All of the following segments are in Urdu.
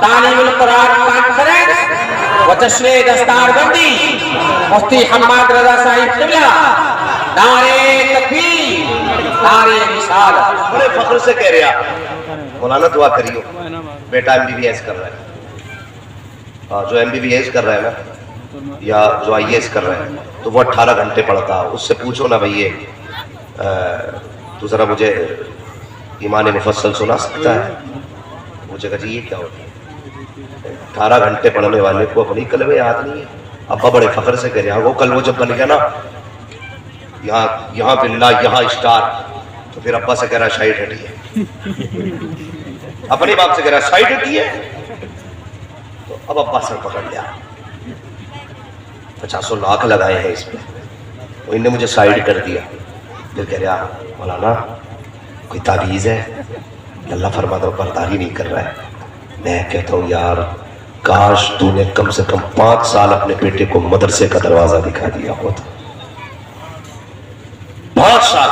تعلیم القرآن کانفرنس و جشن دستار بندی مفتی حماد رضا صاحب قبلہ نعرہ تکبیر نعرہ رسالت. بڑے فخر سے کہہ رہا مولانا دعا کریو بیٹا MBBS کر رہا ہے. جو MBBS کر رہا ہے نا یا جو IAS کر رہا ہے تو وہ 18 گھنٹے پڑھتا. اس سے پوچھو نا بھئی تو ذرا مجھے ایمان مفصل سنا سکتا ہے؟ مجھے کہا جی یہ کیا ہوتا ہے؟ 18 گھنٹے پڑھنے والے کو اپنی کلمہ یاد نہیں ہے. ابا بڑے فخر سے کہہ رہے ہیں وہ کل وہ جب بن گیا نا یہاں باللہ یہاں اسٹار تو پھر ابا سے کہہ رہا شائٹ ہٹی ہے. اپنے باپ سے کہہ رہا شائٹ ہٹی ہے. تو اب ابا سر پکڑ لیا 50 لاکھ لگائے ہیں اس پہ. وہ انہیں مجھے سائڈ کر دیا. پھر کہہ رہا مولانا کوئی تعویذ ہے؟ اللہ فرماتا ہے برداری نہیں کر رہا ہے. میں کہتا ہوں یار کاش تو نے کم سے کم 5 سال اپنے بیٹے کو مدرسے کا دروازہ دکھا دیا ہوتا. 5 سال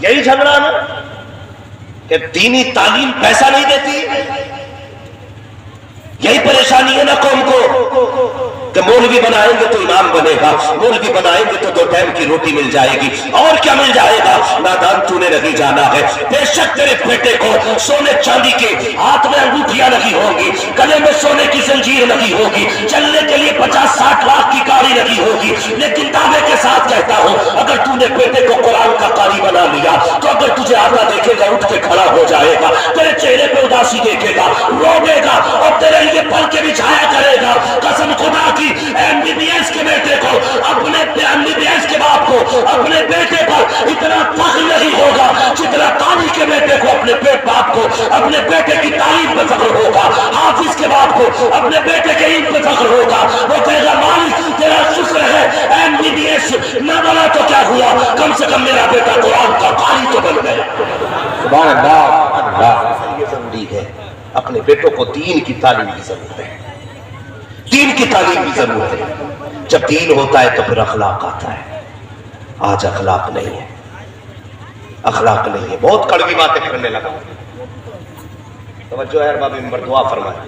یہی جھگڑا نا کہ دینی تعلیم پیسہ نہیں دیتی. یہی پریشانی ہے نا قوم کو کہ مولوی بنائیں گے تو امام بنے گا, مولوی بنائیں گے تو 2 ٹائم کی روٹی مل جائے گی. اور کیا مل جائے گا؟ نادان تو نے نہیں جانا ہے. بے شک تیرے بیٹے کو سونے چاندی کے ہاتھ میں انگوٹھیاں لگی ہوں گی, گلے میں سونے کی زنجیر لگی ہوگی, چلنے کے لیے 50-60 لاکھ کی گاڑی لگی ہوگی. لیکن دعوے کے ساتھ کہتا ہوں اگر تو نے بیٹے کو قرآن کا قاری بنا لیا تو اگر تجھے آتا دیکھے گا اٹھ کے کھڑا ہو جائے گا, تیرے چہرے پہ اداسی دیکھے گا, روے گا اور تیرے لیے پل کے بچھایا کرے گا. قسم خدا کی MBBS کے بیٹے کو اپنے MBBS کے باپ کو اپنے بیٹے پر اتنا فخر نہیں ہوگا جتنا قاضی کے بیٹے کو اپنے باپ کو اپنے بیٹے کی تعلیم پہ فخر ہوگا, حافظ کے باپ کو اپنے بیٹے کے علم پہ فخر ہوگا. وہ کہے گا مالک تیرا شکر ہے MBBS نہ بنا تو کیا ہوا, کم سے کم میرا بیٹا قرآن کا قاری تو بن گیا. سبحان اللہ. یہ ضروری ہے اپنے بیٹوں کو دین کی تعلیم کی ضرورت ہے. دین کی تعلیم کی ضرورت ہے. جب دین ہوتا ہے تو پھر اخلاق آتا ہے. آج اخلاق نہیں ہے, اخلاق نہیں ہے. بہت کڑوی باتیں کرنے لگا. توجہ ہے ارباب منبر دعا فرمائے.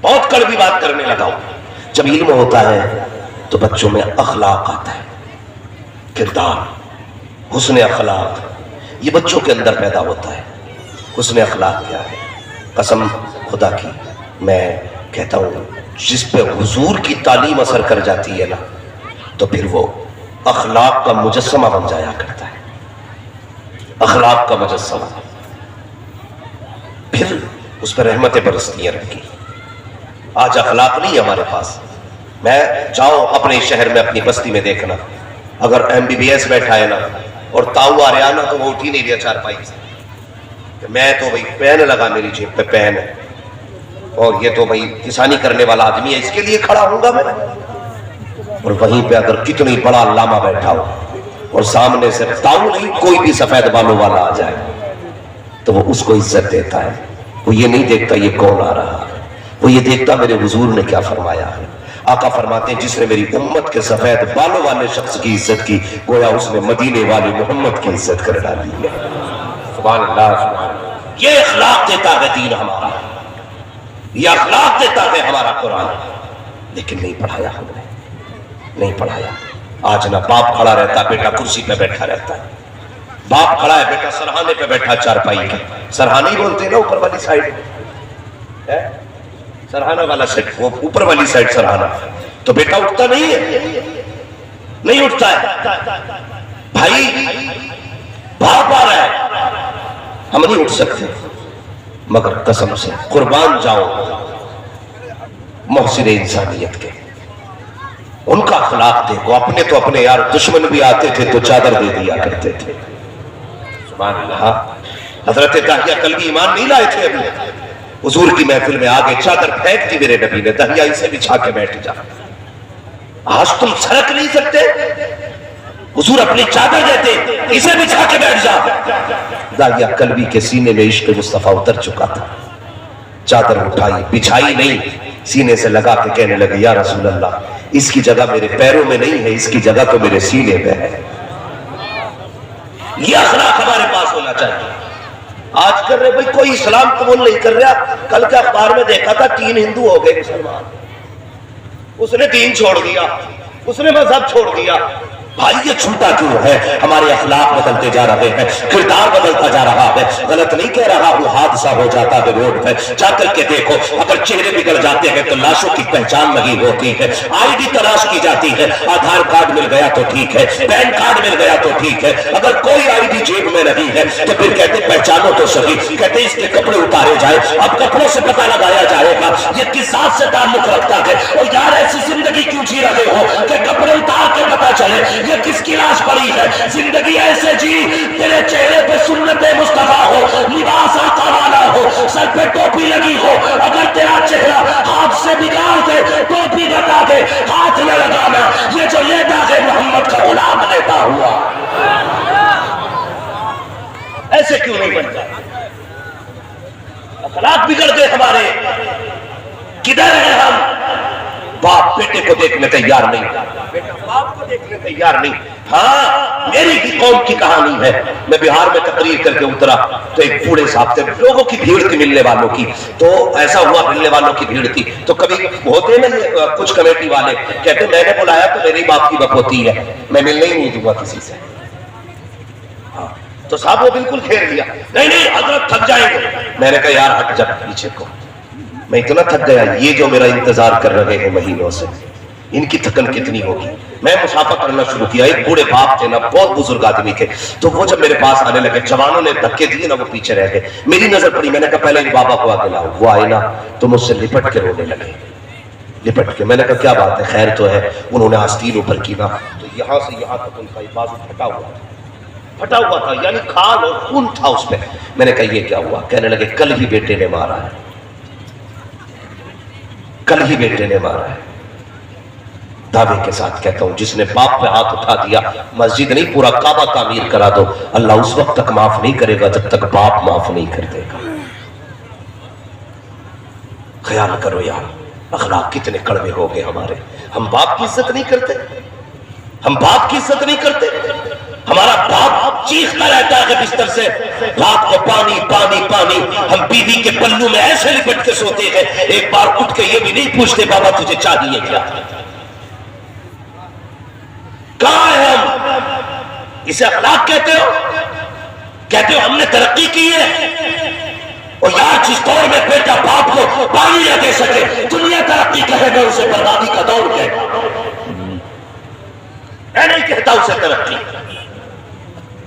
بہت کڑوی بات کرنے لگا. جب علم ہوتا ہے تو بچوں میں اخلاق آتا ہے, کردار, حسن اخلاق یہ بچوں کے اندر پیدا ہوتا ہے. حسن اخلاق کیا ہے؟ قسم خدا کی میں کہتا ہوں جس پہ حضور کی تعلیم اثر کر جاتی ہے نا تو پھر وہ اخلاق کا مجسمہ بن جایا کرتا ہے. اخلاق کا مجسمہ پھر اس پہ رحمتیں برستی ہیں رب کی. آج اخلاق نہیں ہے ہمارے پاس. میں جاؤ اپنے شہر میں اپنی بستی میں دیکھنا, اگر MBBS بیٹھا ہے نا اور تاؤ آ رہا نا تو وہ اٹھ ہی نہیں رہا چارپائی سے. میں تو بھئی پین لگا میری جیب پہ پین ہے اور یہ تو بھئی کسانی کرنے والا آدمی ہے, اس کے لیے کھڑا ہوں گا میں. اور وہیں پہ اگر کتنی بڑا علامہ بیٹھا ہو اور سامنے سے تاؤ نہیں کوئی بھی سفید بالوں والا آ جائے تو وہ اس کو عزت دیتا ہے. وہ یہ نہیں دیکھتا یہ کون آ رہا ہے, وہ یہ دیکھتا میرے حضور نے کیا فرمایا ہے. آقا فرماتے ہیں جس نے میری امت کے سفید بالوں والے شخص کی عزت کی گویا اس نے مدینے والے محمد کی عزت کر ڈالی ہے. سبحان اللہ. یہ اخلاق دیتا ہے دین ہمارا, یہ اخلاق دیتا ہے ہمارا قرآن. لیکن نہیں پڑھایا ہم نے, نہیں پڑھایا. آج نہ باپ کھڑا رہتا بیٹا کرسی پہ بیٹھا رہتا ہے. باپ کھڑا ہے بیٹا سرہانے پہ بیٹھا چارپائی کے. سرہانے ہی بولتے ہیں نا اوپر والی سائڈ, سرہانہ والا سائڈ, وہ اوپر والی سائڈ سرہانہ. تو بیٹا اٹھتا نہیں ہے, نہیں اٹھتا ہے. بھائی باپ آ رہا ہے, ہم نہیں اٹھ سکتے. مگر قسم سے قربان جاؤ محسن انسانیت کے, ان کا اخلاق دیکھو. اپنے تو اپنے یار دشمن بھی آتے تھے تو چادر دے دیا کرتے تھے. سبحان اللہ. حضرت داہیہ کلبی ایمان نہیں لائے تھے ابھی, حضور کی محفل میں آگے چادر پھینک دی میرے نبی نے, داہیہ اسے بچھا کے بیٹھ جا. آج تم سڑک نہیں سکتے, حضور اپنی چادر دیتے اسے بچھا کے بیٹھ جا. داہیہ کلبی کے سینے میں عشق مصطفیٰ اتر چکا تھا. چادر اٹھائی, بچھائی نہیں, سینے سے لگا کے کہنے لگے یا رسول اللہ اس کی جگہ میرے پیروں میں نہیں ہے, اس کی جگہ تو میرے سینے میں ہے. یہ اخلاق ہمارے پاس ہونا چاہیے. آج کر رہے بھائی کوئی اسلام قبول نہیں کر رہا. کل کے اخبار میں دیکھا تھا 3 ہندو ہو گئے مسلمان. اس نے دین چھوڑ دیا, اس نے مذہب چھوڑ دیا. بھائی یہ چھوٹا کیوں ہے؟ ہمارے اخلاق بدلتے جا رہے ہیں, کردار بدلتا جا رہا ہے. غلط نہیں کہہ رہا, وہ حادثہ ہو جاتا ہے روڈ پہ, جا کر کے دیکھو. اگر چہرے بگڑ جاتے ہیں تو لاشوں کی پہچان نہیں ہوتی ہے. آئی ڈی تلاش کی جاتی ہے, آدھار کارڈ مل گیا تو ٹھیک ہے, پین کارڈ مل گیا تو ٹھیک ہے. اگر کوئی آئی ڈی جیب میں نہیں ہے تو پھر کہتے پہچانو تو صحیح, کہتے اس کے کپڑے اتارے جائے. اب کپڑوں سے پتہ لگایا جائے گا یہ کس ذات سے تعلق رکھتا ہے. اور یار ایسی زندگی کیوں جی رہے ہو کہ کپڑے اتار کے پتہ چلے یہ کس کی لاش پڑی ہے. زندگی ایسے جی تیرے چہرے پہ سنت مصطفیٰ ہو, لباس آقا والا ہو, سر پہ ٹوپی لگی ہو. اگر تیرا چہرہ ہاتھ سے بگاڑ دے, ٹوپی بتا دے, ہاتھ نہ لگانا. یہ جو لیتا ہے محمد کا غلام لیتا ہوا. ایسے کیوں نہیں بنتا؟ اخلاق بگڑ گئے ہمارے. کدھر ہیں ہم؟ باپ بیٹے کو دیکھنے تیار نہیں, بیٹا باپ کو دیکھنے تیار نہیں. ہاں میری ہی قوم کی کہانی ہے. میں بہار میں تقریر کر کے اترا تو ایک بوڑھے صاحب تھے, لوگوں کی بھیڑ تھی ملنے والوں کی. تو ایسا ہوا ملنے والوں کی بھیڑ تھی تو کبھی ہوتے نا کچھ کمیٹی والے کہتے میں نے بلایا تو میری باپ کی بک ہوتی ہے, میں ملنے ہی نہیں دوں گا کسی سے. ہاں تو صاحب وہ بالکل گھیر لیا, نہیں نہیں حضرت تھک جائیں گے. میں نے کہا یار ہٹ جا پیچھے کو, میں اتنا تھک گیا, یہ جو میرا انتظار کر رہے ہیں مہینوں سے ان کی تھکن کتنی ہوگی. میں مسافہ کرنا شروع کیا. ایک بوڑھے باپ تھے نا, بہت بزرگ آدمی تھے, تو وہ جب میرے پاس آنے لگے, جوانوں نے دھکے دیے نا, وہ پیچھے رہ گئے. میری نظر پڑی, میں نے کہا پہلے بابا کو آگے لاؤ. وہ آئے نا تو مجھ سے لپٹ کے رونے لگے, لپٹ کے. میں نے کہا کیا بات ہے, خیر تو ہے؟ انہوں نے آستین اوپر کی نا تو یہاں سے یہاں تک ان کا یہ بازو پھٹا ہوا تھا, یعنی کھال اور خون تھا اس پہ. میں نے کہا یہ کیا ہوا؟ کہنے لگے کل ہی بیٹے نے مارا ہے, کل ہی بیٹے نے مارا ہے. دعوے کے ساتھ کہتا ہوں جس نے باپ پہ ہاتھ اٹھا دیا, مسجد نہیں پورا کعبہ تعمیر کرا دو, اللہ اس وقت تک معاف نہیں کرے گا جب تک باپ معاف نہیں کر دے گا. خیال کرو یار, اخلاق کتنے کڑوے ہو گئے ہمارے. ہم باپ کی عزت نہیں کرتے, ہم باپ کی عزت نہیں کرتے. ہمارا باپ چیختا رہتا ہے بستر سے رات کو پانی پانی پانی. ہم بیوی کے پلو میں ایسے لپٹ کے سوتے ہیں, ایک بار اٹھ کے یہ بھی نہیں پوچھتے بابا تجھے چاہیے کیا. کہاں ہے ہم؟ اسے اخلاق کہتے ہو؟ کہتے ہو ہم نے ترقی کی ہے؟ اور یار جس دور میں بیٹا باپ کو پانی نہ دے سکے, دنیا ترقی کہے گا اسے بربادی کا دور کہے گا. میں نہیں کہتا اسے ترقی.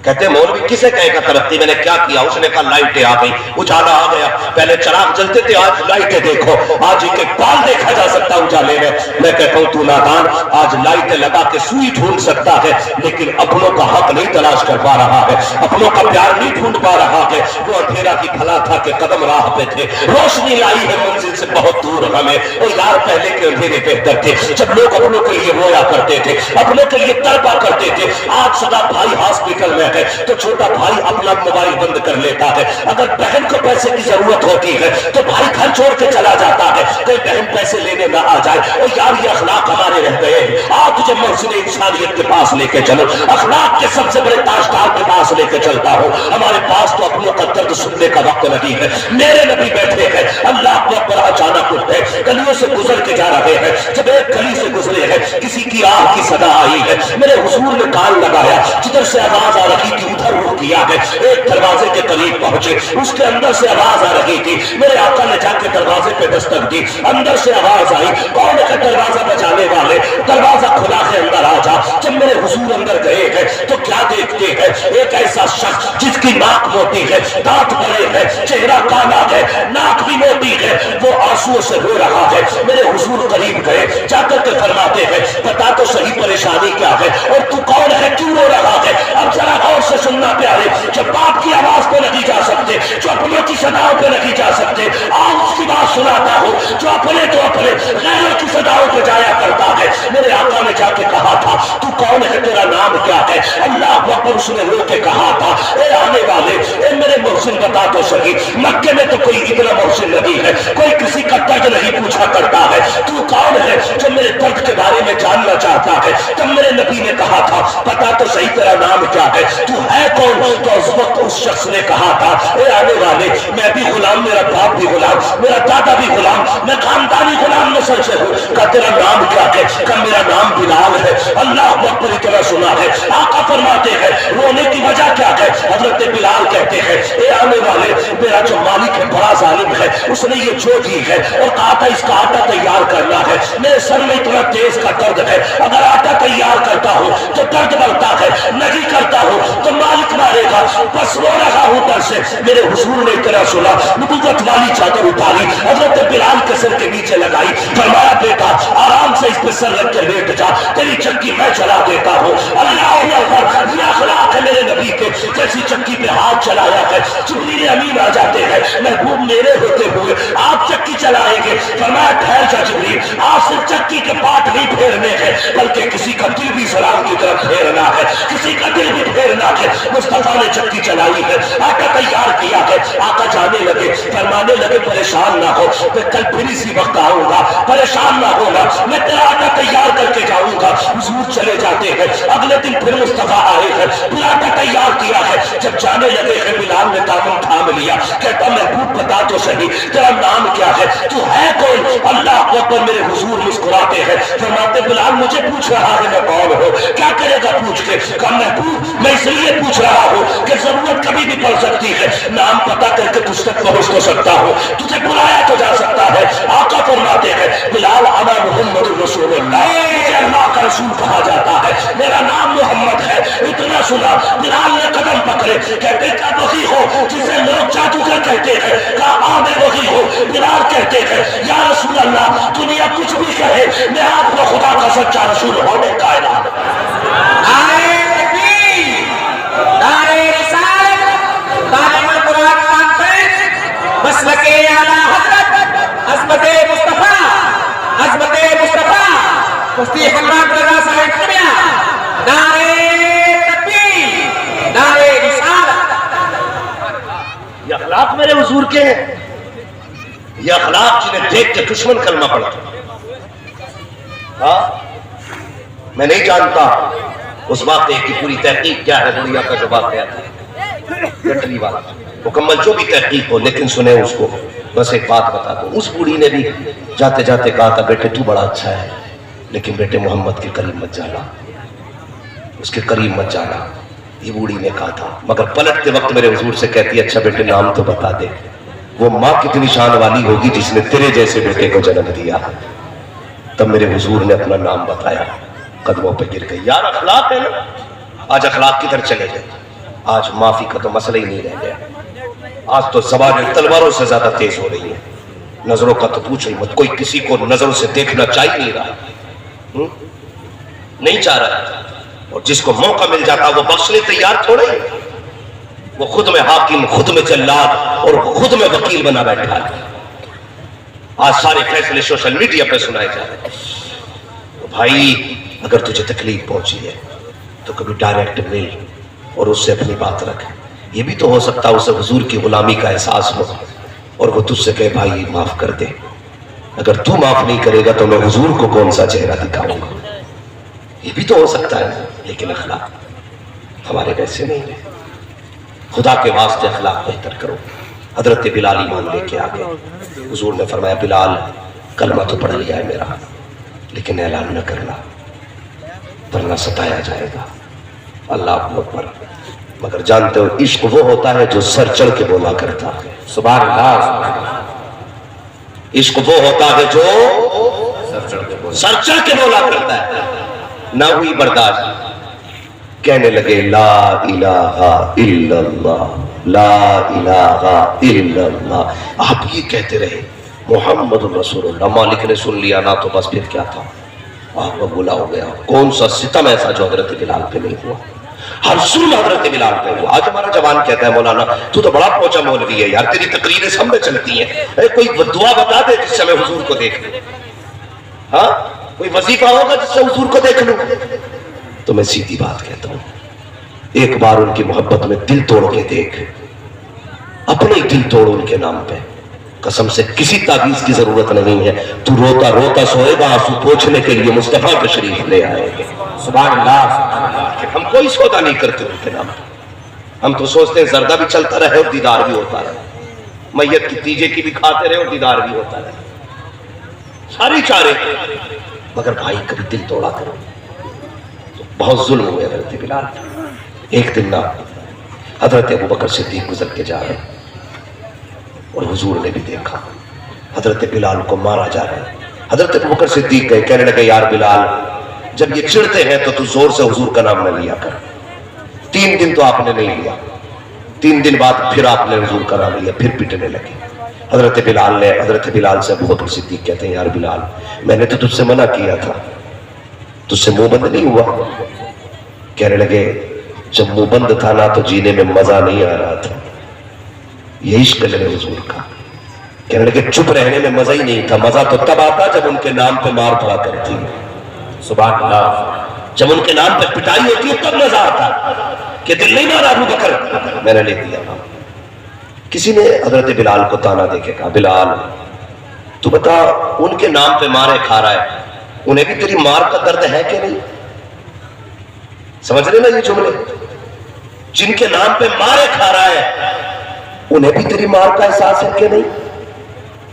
کہتے مولوی کسے کہے گا ترقی؟ میں نے کیا کیا؟ اس نے کہا لائٹیں آ گئی, اجالا آ گیا. پہلے چراغ جلتے تھے, آج لائٹیں دیکھو. آج ایک ایک بال دیکھا جا سکتا اجالے میں. میں کہتا ہوں تو نادان, آج لائٹیں لگا کے سوئی ڈھونڈ سکتا ہے لیکن اپنوں کا حق نہیں تلاش کر پا رہا ہے, اپنوں کا پیار نہیں ڈھونڈ پا رہا ہے. وہ اندھیرا کی بھلا تھا کہ قدم راہ پہ تھے, روشنی لائی ہے منزل سے بہت دور ہمیں. اور یار پہلے کے اندھیرے بہتر تھے جب لوگ اپنوں کے لیے رویا کرتے تھے, اپنوں کے لیے تڑپا کرتے تھے. آج سدا بھائی ہاسپٹل میں ہے تو چھوٹا بھائی اپنا موبائل بند کر لیتا ہے. اگر بہن کو پیسے کی ضرورت ہوتی ہے تو بھائی گھر چھوڑ کے چلا جاتا ہے, کوئی بہن پیسے لینے نہ آ جائے. اور یار یہ اخلاق ہمارے رہ گئے ہیں. آج تجھے محسن انسانیت کے پاس لے کے چلو, اخلاق کے سب سے بڑے تاجدار کے پاس لے کے چلتا ہوں. ہمارے پاس تو اپنوں کا درد سننے کا وقت نہیں ہے. میرے نبی بیٹھے ہیں, اللہ کو اکبر اچانک اٹھے, گلیوں سے گزر کے جا رہے ہیں. جب ایک گلی سے گزرے ہیں کسی کی آہ کی صدا آئی ہے, میرے حضور نے کان لگایا, جدھر سے آواز آ رہی تھی ادھر رخ کیا ہے. ایک دروازے کے قریب پہنچے, اس کے اندر سے آواز آ رہی تھی. میرے آقا نے جا کے دروازے پہ دستک دی, اندر سے آواز آئی, کون ہے دروازہ بجانے والے؟ دروازہ کھلا ہے, اندر آ جا. جب میرے حضور اندر گئے ہیں تو کیا دیکھتے ہیں؟ ایک ایسا شخص جس کی ناک موٹی ہے, دانت بڑے ہیں, چہرہ کالا ہے, ناک بھی موٹی ہے, وہ آنسو سے رو رہا ہے. میرے حضور قریب گئے, جا کر کے فرماتے ہیں بتا تو صحیح پریشانی کیا ہے اور تو کون ہے, کیوں رو رہا ہے؟ اب ذرا غور سے سننا پیارے, جب باپ کی آواز پہ نہیں جا سکتے, جو اپنوں کی صداؤں پہ نہیں جا سکتے, آج اس کی بات سناتا ہوں جو اپنے تو اپنے غیروں کی صداؤں پہ جایا کرتا ہے. میرے آقا نے جا کے کہا تھا تو کون ہے, تیرا نام کیا ہے؟ اللہ اکبر. اس نے رو کے کہا تھا اے آنے والے, اے میرے محسن بتا تو صحیح, مکے میں تو کوئی اتنا محسن نہیں ہے, کوئی کسی کا درد نہیں پوچھا کرتا ہے, تو کون ہے؟ جب میرے درد کے بارے میں جاننا چاہتا ہے. تب میرے نبی نے کہا تھا پتا تو صحیح تیرا نام کیا ہے, تو ہے کون؟ تو اس وقت اس شخص نے کہا تھا اے آنے والے میں بھی غلام, میرا باپ بھی غلام, میرا دادا بھی غلام, میں خاندانی غلام نسل سے ہوں. کہا تیرا نام کیا ہے؟ کہا میرا نام بلال ہے. اللہ اکبر اتنا سنا ہے. آقا فرماتے ہیں رونے کی وجہ کیا ہے؟ حضرت بلال کہتے ہیں اے آنے والے میرا جو مالک ہے بڑا ظالم ہے, اس نے یہ جو دی ہے اور کہا تھا اس کا آٹا تیار کرنا ہے. میرے سر میں اتنا تیز کا درد ہے, اگر آٹا تیار کرتا ہوں تو درد بڑھتا ہے, نہیں کرتا ہوں تو مالک مارے گا. بس رو رہا ہوں در سے. میرے حضور نے اتنا سنا, نبوت والی چادر اتاری, حضرت بلال کے سر کے نیچے لگائی, فرمایا بیٹا آرام سے اس پہ سر رکھ کے لیٹ جا, تیری چکی میں چلا دیتا ہوں. اللہ اکبر, یہ اخلاق ہے میرے نبی کے. جیسی چکی پہ ہاتھ چلایا ہے جبریل امین آ جاتے ہیں, محبوب میرے ہوتے ہوئے آپ چکی چلائیں گے. فرمایا ٹھہر جا جبریل, آپ صرف چکی کے پاٹ نہیں پھیرنے ہیں بلکہ کسی کا دل بھی سلام کی طرف پھیرنا ہے, کسی کا دل بھی پھیرنا ہے. مصطفیٰ نے چکی چلائی ہے, آٹا تیار کیا ہے. آقا جانے لگے, فرمانے لگے پریشان نہ ہو, میں کل پھر اسی وقت آؤں گا, پریشان نہ ہوگا, میں تیرا آٹا تیار کر کے جاؤں گا. حضور چلے جاتے ہیں. اگلے دن پھر مصطفیٰ آئے ہیں, پھر آٹا تیار کیا ہے. جب جانے لگے ہیں بلال نے دامن تھام لیا, کہتا محبوب بتا تو صحیح تیرا نام کیا ہے, تو ہے کون؟ اللہ اکبر. میرے حضور مسکراتے ہیں, فرماتے بلال مجھے پوچھ رہا ہے میں کون ہوں, کیا کرے گا پوچھ کے؟ کہا محبوب میں اس لیے پوچھ رہا ہوں کہ ضرورت کبھی بھی پڑ سکتی ہے, نام پتا کر کے تجھ تک پہنچ تو سکتا ہوں, تجھے بلایا تو جا سکتا ہے. آقا فرماتے ہیں بلال انا محمد رسول اللہ, مجھے اللہ کا رسول کہا جاتا ہے, میرا نام محمد ہے. اتنا سنا بلال نے قدم پکڑے, کہتے کیا وہی ہو جسے لوگ جادوگر کہتے ہیں؟ کہا ہاں میں وہی ہوں. بلال کہتے ہیں یا رسول اللہ دنیا کچھ بھی کہے میں آپ کو خدا کا سچا رسول ہونے کا اعلان. نعرہ تکبیر, نعرہ رسالت, تعلیم قرآن کانفرنس, مسلک اعلیٰ حضرت عظمت مصطفیٰ, عظمت مصطفیٰ مفتی حماد رضا صاحب قبلہ. نعرہ تکبیر, نعرہ رسالت. یہ اخلاق میرے حضور کے ہیں, یہ اخلاق جنہیں دیکھ کے دشمن کلمہ پڑتا. ہاں میں نہیں جانتا اس واقعے کی پوری تحقیق کیا ہے, دنیا کا جو واقعہ تھا گٹری والا, مکمل جو بھی تحقیق ہو, لیکن سنیں اس کو. بس ایک بات بتا دوں, اس بوڑھی نے بھی جاتے جاتے کہا تھا بیٹے تو بڑا اچھا ہے لیکن بیٹے محمد کے قریب مت جانا, اس کے قریب مت جانا, یہ بوڑھی نے کہا تھا. مگر پلٹتے وقت میرے حضور سے کہتی ہے اچھا بیٹے نام تو بتا دے, وہ ماں کتنی شان والی ہوگی جس نے تیرے جیسے بیٹے کو جنم دیا. تب میرے حضور نے اپنا نام بتایا, قدموں پہ گر گئی. یار اخلاق ہے نا, آج اخلاق کدھر چلے گئے, آج معافی کا تو مسئلہ ہی نہیں رہ گیا. آج تو زبانیں تلواروں سے زیادہ تیز ہو رہی ہیں, نظروں کا تو پوچھو ہی مت, کوئی کسی کو نظروں سے دیکھنا چاہ نہیں رہا, نہیں چاہ رہا, اور جس کو موقع مل جاتا وہ بخشنے تیار تھوڑے, وہ خود میں حاکم, خود میں جلاد اور خود میں وکیل بنا بیٹھا ہے. آج سارے فیصلے سوشل میڈیا پہ سنائے جا رہے ہیں. بھائی اگر تجھے تکلیف پہنچی ہے تو کبھی ڈائریکٹ مل اور اس سے اپنی بات رکھ. یہ بھی تو ہو سکتا ہے اسے حضور کی غلامی کا احساس ہو اور وہ تجھ سے کہے بھائی معاف کر دے. اگر تو معاف نہیں کرے گا تو میں حضور کو کون سا چہرہ دکھاؤں گا, یہ بھی تو ہو سکتا ہے. لیکن اخلاق ہمارے ویسے نہیں ہے. خدا کے واسطے اخلاق بہتر کرو. حضرت بلال ایمان لے کے آگے, حضور نے فرمایا بلال کلمہ تو پڑھ لیا ہے میرا, لیکن اعلان نہ کرنا ورنہ ستایا جائے گا. اللہ اکبر. مگر جانتے ہو عشق وہ ہوتا ہے جو سر چڑھ کے بولا کرتا ہے. سبحان اللہ. عشق وہ ہوتا ہے جو سر چڑھ کے بولا کرتا ہے. نہ ہوئی برداشت, کہنے لگے لا الہ الا اللہ, لا الہ الا اللہ. آپ یہ کہتے رہے محمد رسول اللہ. مالک نے سن لیا نا تو بس پھر کیا تھا, آپ کو بولا ہو گیا. کون سا ستم ایسا جو حضرت بلال پہ نہیں ہوا, ہر ظلم حضرت بلال پہ ہوا. آج ہمارا جوان کہتا ہے مولانا تو بڑا پہنچا مولوی ہے یار, تیری تقریریں سب میں چلتی ہیں, کوئی دعا بتا دے جس سے میں حضور کو دیکھ لوں. ہاں کوئی وظیفہ ہوگا جس سے حضور کو دیکھ لوں. تو میں سیدھی بات کہتا ہوں, ایک بار ان کی محبت میں دل توڑ کے دیکھ, اپنے دل توڑ ان کے نام پہ. قسم سے کسی تعویذ کی ضرورت نہیں ہے. تو روتا روتا سوئے گا, آنسو پوچھنے کے لیے مصطفیٰ تشریف لے آئے گے. سبحان اللہ سبحان اللہ. ہم کوئی سودا نہیں کرتے ان کے نام پر. ہم تو سوچتے ہیں زردہ بھی چلتا رہے اور دیدار بھی ہوتا رہے, میت کی تیجے کی بھی کھاتے رہے اور دیدار بھی ہوتا رہے, ساری چارے. مگر بھائی کبھی دل توڑا کرو. تو بہت ظلم ہوئے حضرت بلال. ایک دن نہ حضرت ابوبکر صدیق گزر کے جا رہے اور حضور نے بھی دیکھا حضرت بلال کو مارا جا رہا ہے. حضرت ابوبکر صدیق گئے, کہنے لگے یار بلال, جب یہ چڑھتے ہیں تو زور سے حضور کا نام نہ لیا کر. 3 دن تو آپ نے نہیں لیا, 3 دن بعد پھر آپ نے حضور کا نام لیا, پھر پٹنے لگے. حضرت بلال سے ابوبکر صدیق کہتے ہیں یار بلال, میں نے تو تجھ سے منع کیا تھا, تجھ سے منہ بند نہیں ہوا. کہنے لگے جب منہ بند تھا نا تو جینے میں مزہ نہیں آ رہا تھا. یہ عشق ہے حضور کا. کہنے لگے چپ رہنے میں مزہ ہی نہیں تھا, مزہ تو تب آتا جب ان کے نام پہ مار پڑا کرتی. سبحان اللہ. جب ان کے نام پہ پٹائی ہوتی ہے تب مزہ آتا کہ دل نہیں مارا ابو بکر, میں نے لے دیا. کسی نے حضرت بلال کو تانا دے کے کہا بلال تو بتا ان کے نام پہ مارے کھا رہا ہے, انہیں بھی تیری مار کا درد ہے کہ نہیں؟ سمجھ رہے نا یہ جملے, جن کے نام پہ مارے کھا رہا ہے انہیں بھی تیری مار کا احساس ہے کہ نہیں؟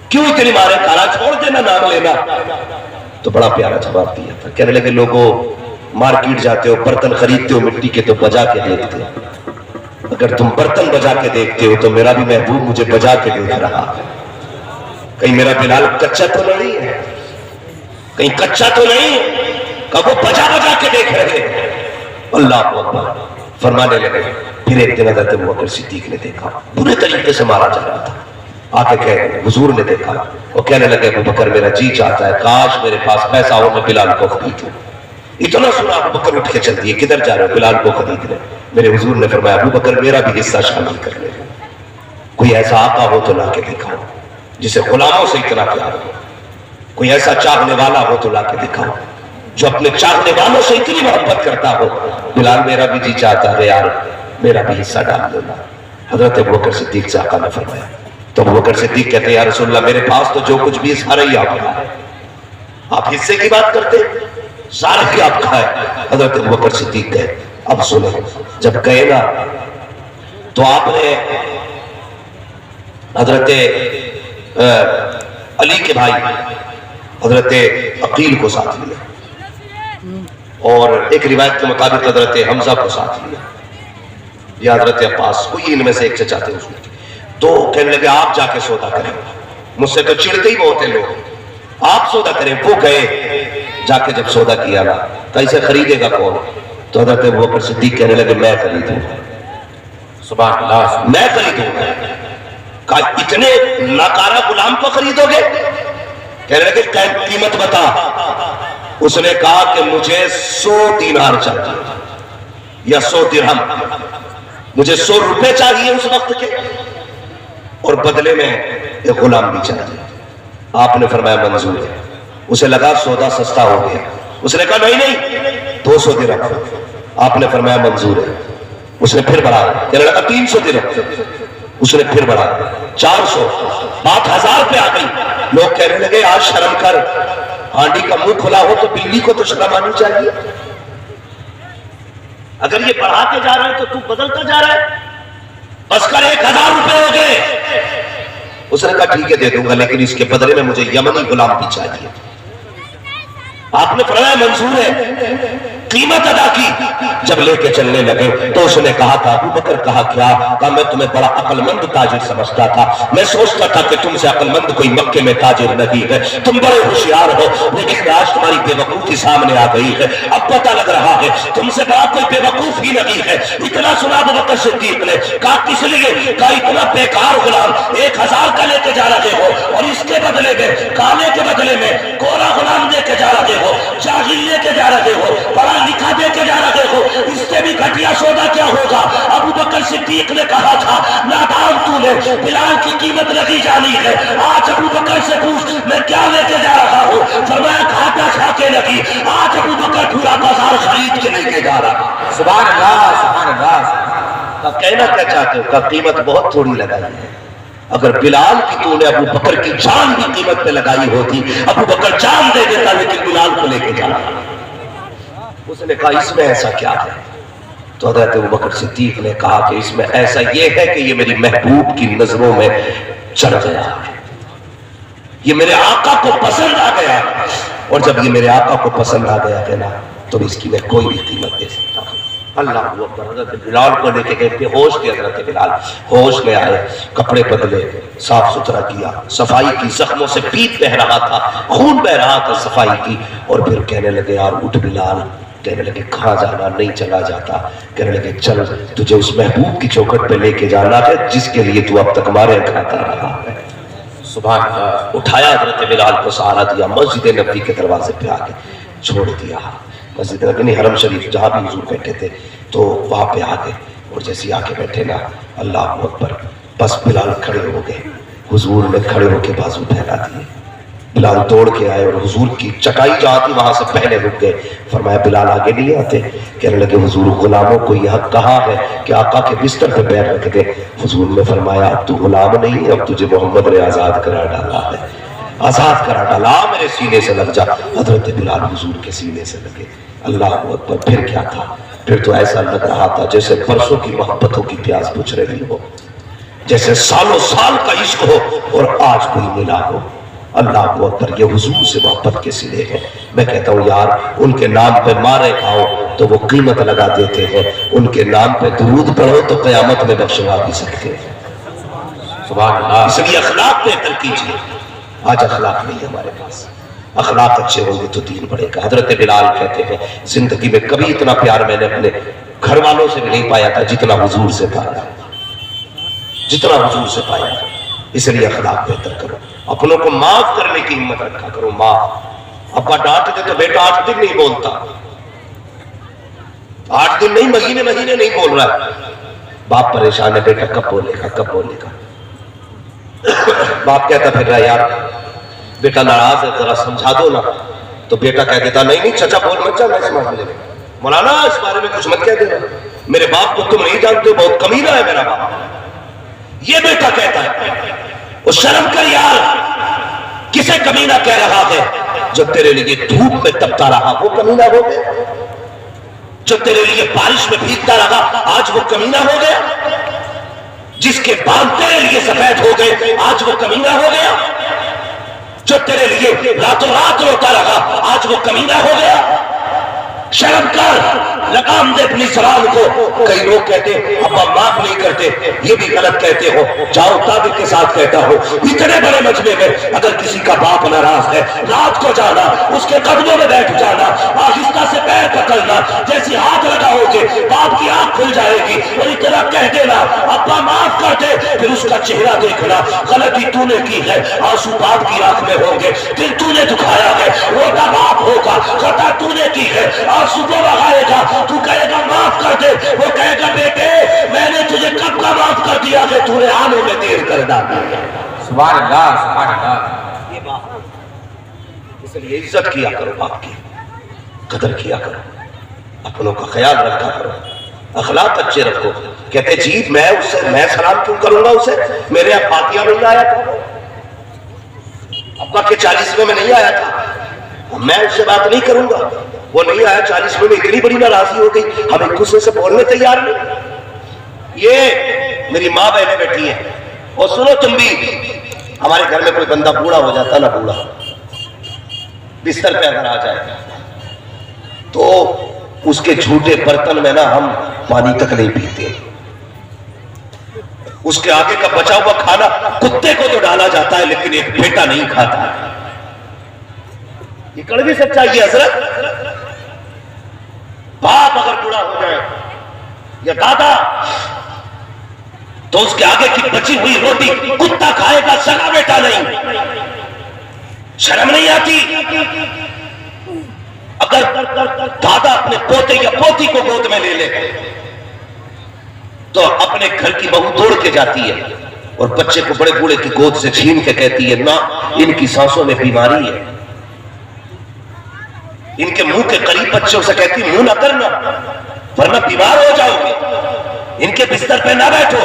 کیوں تیری مارے کھا رہا, چھوڑ دینا نام لینا. تو بڑا پیارا جواب دیا تھا. کہنے لگے لوگوں مارکیٹ جاتے ہو, برتن خریدتے ہو مٹی کے تو بجا کے دیکھتے ہو. اگر تم برتن بجا کے دیکھتے ہو تو میرا بھی محبوب مجھے بجا کے دیکھ رہا ہے. کہیں میرا بلال کچا تو نہیں ہے, کہیں کچا تو نہیں, کہ وہ بجا بجا کے دیکھ رہے ہیں. اللہ اکبر فرمانے لگے. پھر ایک دن حضرت ابوبکر صدیق نے دیکھا برے طریقے سے مارا جا رہا تھا. آ کے کہے حضور نے دیکھا, وہ کہنے لگے ابوبکر میرا جی چاہتا ہے کاش میرے پاس پیسہ ہو میں بلال کو خریدوں. اتنا سنا ابوبکر اٹھ کے چل دیے, کدھر جا رہے ہو؟ بلال کو خرید لے. میرے حضور نے فرمایا ابوبکر میرا بھی حصہ شامل کر لے. کوئی ایسا آقا ہو تو لا کے دکھاؤ جسے غلاموں سے اتنا پیار ہو, کوئی ایسا چاہنے والا ہو تو لا کے دکھاؤ جو اپنے چاہنے والوں سے اتنی محبت کرتا ہو. بلال میرا بھی جی چاہتا ہے یار میرا بھی حصہ ڈال دینا. حضرت ابوبکر صدیق سے آقا نے فرمایا. تو ابوبکر صدیق کہتے ہیں یا رسول اللہ میرے پاس تو جو کچھ بھی سارا ہی آپ کا ہے, آپ حصے کی بات کرتے, سارا ہی آپ کا ہے. حضرت ابوبکر صدیق گئے. اب سنیں, جب گئے نا تو آپ نے حضرت علی کے بھائی حضرت عقیل کو ساتھ لیا, اور ایک روایت کے مطابق حضرت حمزہ کو ساتھ لیا, یا حضرت عباس, کوئی ان میں سے ایک چچا تھے اس میں. تو کہنے لگے آپ جا کے سودا کریں, مجھ سے تو چڑھتے ہی بہت ہیں لوگ, آپ سودا کریں. وہ گئے, جا کے جب سودا کیا نا کیسے خریدے گا کون؟ تو حضرت ابوبکر صدیق کہنے لگے میں خریدوں گا. سبحان اللہ. میں خریدوں گا. کہا اتنے ناکارہ غلام کو خریدو گے؟ کہنے لگے قیمت بتا. اس نے کہا کہ مجھے 100 دینار چاہیے یا 100 درہم, مجھے 100 روپے چاہیے اس وقت کے, اور بدلے میں ایک غلام بھی چاہیے. آپ نے فرمایا منظور ہے. اسے لگا سودا سستا ہو گیا. اس نے کہا نہیں 200 درہم. آپ نے فرمایا منظور ہے. اس نے پھر بڑھا, کہنے لگا 300 درہم. اس نے پھر بڑھا 400, بات 1000 پہ آ گئی. لوگ کہنے لگے آج شرم کر, ہانڈی کا منہ کھلا ہو تو بلی کو تو شرم آنی چاہیے. اگر یہ بڑھاتے جا رہے ہیں تو تو بدلتا جا رہا ہے. بس کر 1000 روپے ہو گئے. اس نے کہا ٹھیک ہے دے دوں گا, لیکن اس کے بدلے میں مجھے یمنی غلام بھی چاہیے. آپ نے فرمایا منظور ہے. قیمت ادا کی. جب لے کے چلنے لگے تو اس نے کہا تھا ابوبکر کہا کیا؟ کہا میں تمہیں بڑا عقل مند تاجر سمجھتا تھا, میں سوچتا تھا کہ تم سے عقل مند کوئی مکے میں تاجر نہیں ہے, تم بڑے ہوشیار ہو, لیکن آج تمہاری بے وقوفی سامنے آ گئی ہے. اب پتہ لگ رہا ہے تم سے بڑا کوئی بے وقوف ہی نہیں ہے. اتنا سنا ابوبکر صدیق نے. کہا کس لیے؟ کہا اتنا بیکار غلام 1000 کا لے کے جا رہے ہو, اور اس کے بدلے میں کانے کے بدلے میں کوڑا غلام دے کے جا رہے ہو, جاہل لے کے جا رہے ہو, پڑھا لکھا دے کے جا رہے ہو. اس سے بھی گھٹیا سودا کیا ہوگا؟ ابوبکر صدیق نے کہا تھا نادان تو نے, بلال کی قیمت لگی جانی ہے. آج ابوبکر سے پوچھ میں کیا لے کے جا رہا ہوں. فرمایا گھاٹا کھا کے لگی. آج ابوبکر پورا بازار خرید کے لے کے جا رہا. سبحان اللہ سبحان اللہ. کہنا کیا چاہتے ہو؟ کہ قیمت بہت تھوڑی لگائی ہے. اگر بلال کی تو نے ابو بکر کی جان بھی قیمت پہ لگائی ہوتی، ابو بکر جان دے دیتا، لیکن بلال کو لے کے جانا۔ اس نے کہا اس میں ایسا کیا ہے؟ تو حضرت ابو بکر صدیق نے کہا کہ اس میں ایسا یہ ہے کہ یہ میری محبوب کی نظروں میں چڑھ گیا، یہ میرے آقا کو پسند آ گیا، اور جب یہ میرے آقا کو پسند آ گیا ہے نا تو اس کی میں کوئی بھی قیمت دے سکتا ہوں۔ اللہ اکبر۔ حضرت بلال کو لے کے گئے بے ہوش کے حضرت بلال ہوش میں آئے، کپڑے بدلے، صاف ستھرا کیا، صفائی کی، زخموں سے پیپ بہ رہا تھا، خون بہ رہا تھا، صفائی کی، اور پھر کہنے لگے یار اٹھ بلال، کہنے لگے کہاں جانا؟ نہیں چلا جاتا، کہنے لگے چل تجھے اس محبوب کی چوکھٹ پہ لے کے جانا ہے جس کے لیے تو اب تک مارے کھاتا رہا ہے۔ سبحان اللہ۔ اٹھایا حضرت بلال کو، سہارا دیا، مسجد نبوی کے دروازے پہ آ کے چھوڑ دیا، مسجد نبوی حرم شریف جہاں بھی حضور بیٹھے تھے تو وہاں پہ آ گئے، اور جیسے آ کے بیٹھے نا اللہ اکبر، بس بلال کھڑے ہو گئے، حضور نے کھڑے ہو کے بازو پھیلا دیے، بلال دوڑ کے آئے اور حضور کی چٹائی جہاں تھی وہاں سے پہلے رک گئے، فرمایا بلال آگے نہیں آتے؟ کہنے لگے حضور غلاموں کو یہ حق کہا ہے کہ آقا کے بستر پہ پیر رکھ دے۔ حضور نے فرمایا اب تو غلام نہیں، اب تجھے محمد نے آزاد کرا ڈالا ہے، آزاد کرا ڈالا، میرے سینے سے لگ جا۔ حضرت بلال حضور کے سینے سے لگے، اللہ اکبر۔ پھر کیا تھا؟ پھر تو ایسا لگ رہا تھا جیسے برسوں کی محبتوں کی پیاس بجھ رہی ہو، جیسے سالوں سال کا عشق ہو اور آج کوئی ملا ہو۔ اللہ اکبر۔ یہ حضور سے محبت کے سلے ہیں۔ میں کہتا ہوں یار ان کے نام پہ مارے کھاؤ تو وہ قیمت لگا دیتے ہیں، ان کے نام پہ درود پڑھو تو قیامت میں بخشوا بھی سکتے ہیں۔ سبحان اللہ۔ اس لیے اخلاق بہتر کیجیے۔ آج اخلاق نہیں ہمارے پاس، اخلاق اچھے ہوں گے تو دین بڑھے گا۔ حضرت بلال کہتے ہیں زندگی میں کبھی اتنا پیار میں نے اپنے گھر والوں سے بھی نہیں پایا تھا جتنا حضور سے پایا، جتنا حضور سے پایا۔ اس لیے اخلاق بہتر کرو، اپنوں کو معاف کرنے کی ہمت رکھا کرو۔ معاف، ابا ڈانٹ دے تو بیٹا 8 دن نہیں بولتا، 8 دن نہیں، مہینے مہینے نہیں بول رہا، باپ پریشان ہے، بیٹا کب بولے گا کب بولے گا۔ باپ کہتا پھر رہا یار بیٹا ناراض ہے ذرا سمجھا دو نا، تو بیٹا کہہ دیتا نہیں نہیں چچا بول مت جا، میں اس معاملے میں مولانا اس بارے میں کچھ مت کہہ دینا، میرے باپ کو تم نہیں جانتے، بہت کمینہ ہے میرا باپ۔ یہ بیٹا کہتا ہے وہ شرم کر یار، کسے کمینہ کہہ رہا ہے؟ جو تیرے لیے دھوپ میں تپتا رہا وہ کمینہ ہو گیا، جو تیرے لیے بارش میں بھیگتا رہا آج وہ کمینہ ہو گیا، جس کے بال تیرے لیے سفید ہو گئے آج وہ کمینہ ہو گیا، جو تیرے لیے راتوں رات روتا رہا آج وہ کمینہ ہو گیا۔ شرم کر، لگام دے اپنی زبان کو۔ کئی لوگ کہتے ابا معاف نہیں کرتے، یہ بھی غلط کہتے ہو، جاؤ تابع کے ساتھ کہتا ہو، اتنے بڑے مجمع میں اگر کسی کا باپ ناراض ہے رات کو جانا، اس کے قدموں میں بیٹھ جانا، آہستہ سے پیر پکڑنا، جیسے ہاتھ لگاؤ گے باپ کی آنکھ کھل جائے گی، اور اتنا کہہ دینا ابا معاف کر دے، پھر اس کا چہرہ دیکھنا، غلطی تو نے کی ہے، آنسو باپ کی آنکھ میں ہوں گے، دل تو نے دکھایا ہے، روتا باپ ہوگا، خطا تو نے کی ہے، آنسو تو بہائے گا، تو کہے گا معاف کر دے، وہ کہے گا بیٹے میں نے تجھے کب کا معاف کر دیا کہ تو نے آنے میں دیر کر ڈالی۔ سبحان اللہ، سبحان اللہ۔ یہ بات، اس لیے عزت کیا کرو، باپ کی قدر کیا کرو، اپنوں کا خیال رکھا کرو، اخلاق اچھے رکھو۔ کہتے جی میں سلام کیوں کروں گا اسے، میرے اب فاتحہ میں نہیں آیا تھا، ابا کے 40ویں میں نہیں آیا تھا، میں اس سے بات نہیں کروں گا، وہ نہیں آیا 40ویں میں، اتنی بڑی ناراضی ہو گئی ہم ایک دوسرے سے بولنے تیار نہیں۔ یہ میری ماں بہنیں بیٹھی ہیں، اور سنو تم بھی، ہمارے گھر میں کوئی بندہ بوڑھا ہو جاتا نا، بوڑھا بستر پہ اگر آ جائے تو اس کے جھوٹے برتن میں نا ہم پانی تک نہیں پیتے، اس کے آگے کا بچا ہوا کھانا کتے کو تو ڈالا جاتا ہے لیکن ایک بیٹا نہیں کھاتا ہے۔ یہ کڑوی سچائی ہے حضرت۔ باپ اگر بوڑھا ہو جائے یا دادا تو اس کے آگے کی بچی ہوئی روٹی کتا کھائے گا، سگا بیٹا نہیں۔ شرم نہیں آتی؟ اگر دادا اپنے پوتے یا پوتی کو گود میں لے لے تو اپنے گھر کی بہو توڑ کے جاتی ہے اور بچے کو بڑے بوڑھے کی گود سے چھین کے کہتی ہے نہ، ان کی سانسوں میں بیماری ہے، ان کے منہ کے قریب بچوں سے کہتی منہ نہ کرنا ورنہ بیمار ہو جاؤ گے۔ ان کے بستر پہ نہ بیٹھو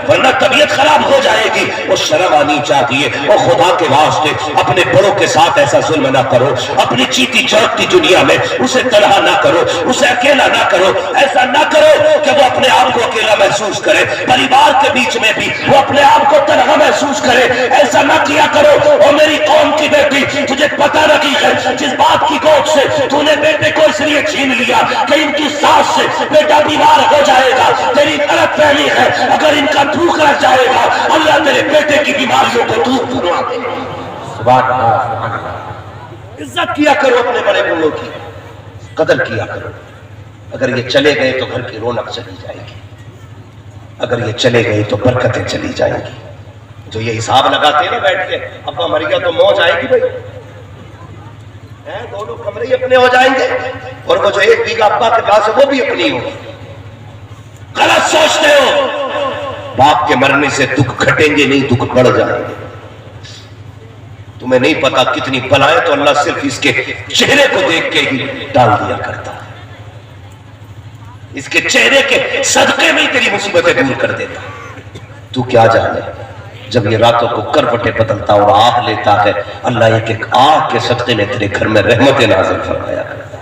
ورنہ طبیعت خراب ہو جائے گی. وہ شرم آنی چاہیے. اور خدا کے واسطے اپنے بڑوں کے ساتھ ایسا ظلم نہ کرو. اپنی چیتی چڑکتی دنیا میں اسے تنہا نہ کرو, اسے اکیلا نہ کرو. ایسا نہ کرو کہ وہ اپنے آپ کو اکیلا محسوس کرے, پریوار کے بیچ میں بھی وہ اپنے آپ کو تنہا محسوس کرے. ایسا نہ کیا کرو. اور میری قوم کی بیٹی, تجھے پتہ نہیں ہے جس بات کی گود سے تو نے بیٹے کو اس لیے چھین لیا کہ ان کی سانس سے بیٹا بیمار ہو جائے گا. تیری غلط فہمی ہے, اگر ان کا بھوک رہ جائے گا اللہ تیرے بیٹے کی بیماریوں کو دور کروا دے. سبحان اللہ سبحان اللہ. عزت کیا کرو اپنے بڑے بوڑھوں کی, قدر کیا کرو. اگر یہ چلے گئے تو گھر کی رونق چلی جائے گی, اگر یہ چلے گئے تو برکتیں چلی جائیں گی. جو یہ حساب لگاتے ہیں نا بیٹھ کے, ابا مر گیا تو موج آئے گی بھائی, دونوں کمرے ہی اپنے ہو جائیں گے, اور وہ جو ایک بیگہ ابا کے پاس ہے وہ بھی اپنی ہوگی. غلط سوچتے ہو. باپ کے مرنے سے دکھ گھٹیں گے نہیں, دکھ بڑھ جائیں گے. تمہیں نہیں پتا کتنی بلائیں تو اللہ صرف اس کے چہرے کو دیکھ کے ہی ڈال دیا کرتا ہے. اس کے چہرے کے صدقے میں ہی تیری مصیبتیں دور کر دیتا. تو کیا جانے جب یہ راتوں کو کروٹیں بدلتا اور آہ لیتا ہے, اللہ ایک ایک آہ کے صدقے میں تیرے گھر میں رحمت نازل فرمایا کرتا.